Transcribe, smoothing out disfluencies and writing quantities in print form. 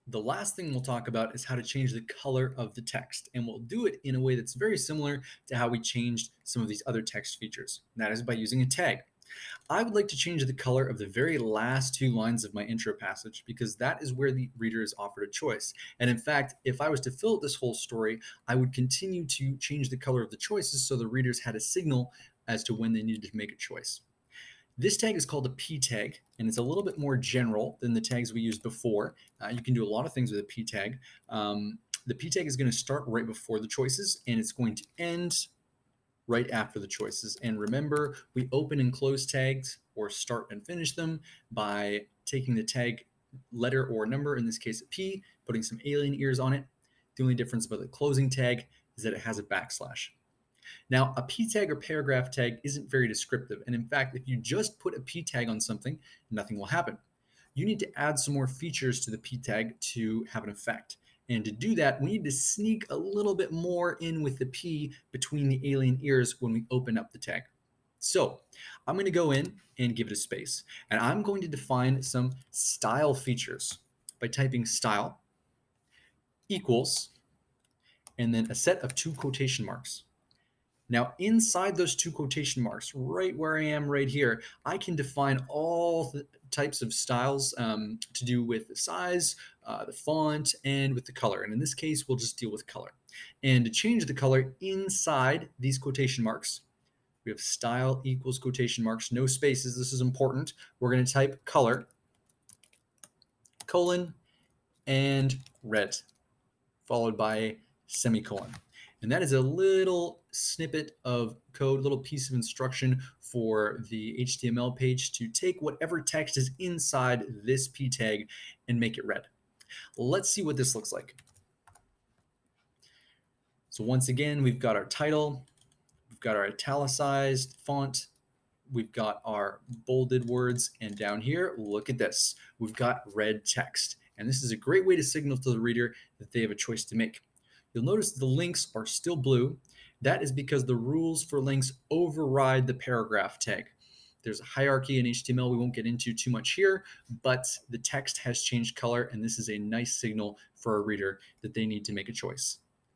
The last thing we'll talk about is how to change the color of the text, and we'll do it in a way that's very similar to how we changed some of these other text features. And that is by using a tag. I would like to change the color of the very last two lines of my intro passage because that is where the reader is offered a choice. And in fact, if I was to fill out this whole story, I would continue to change the color of the choices so the readers had a signal as to when they needed to make a choice. This tag is called a P tag, and it's a little bit more general than the tags we used before. You can do a lot of things with a P tag. The P tag is going to start right before the choices, and it's going to end right after the choices. And remember, we open and close tags or start and finish them by taking the tag letter or number, in this case a P, putting some alien ears on it. The only difference about the closing tag is that it has a backslash. Now, a P tag or paragraph tag isn't very descriptive, and in fact, if you just put a P tag on something, nothing will happen. You need to add some more features to the P tag to have an effect. And to do that, we need to sneak a little bit more in with the P between the alien ears when we open up the tag. So I'm going to go in and give it a space, and I'm going to define some style features by typing style equals, and then a set of two quotation marks. Now, inside those two quotation marks, right where I am right here, I can define all the types of styles to do with the size, the font, and with the color. And in this case, we'll just deal with color. And to change the color inside these quotation marks, we have style equals quotation marks, no spaces. This is important. We're going to type color, colon, and red, followed by a semicolon. And that is a little snippet of code, little piece of instruction for the HTML page to take whatever text is inside this P tag and make it red. Let's see what this looks like. So once again, we've got our title, we've got our italicized font, we've got our bolded words, and down here, look at this. We've got red text. And this is a great way to signal to the reader that they have a choice to make. You'll notice the links are still blue. That is because the rules for links override the paragraph tag. There's a hierarchy in HTML we won't get into too much here, but the text has changed color, and this is a nice signal for a reader that they need to make a choice.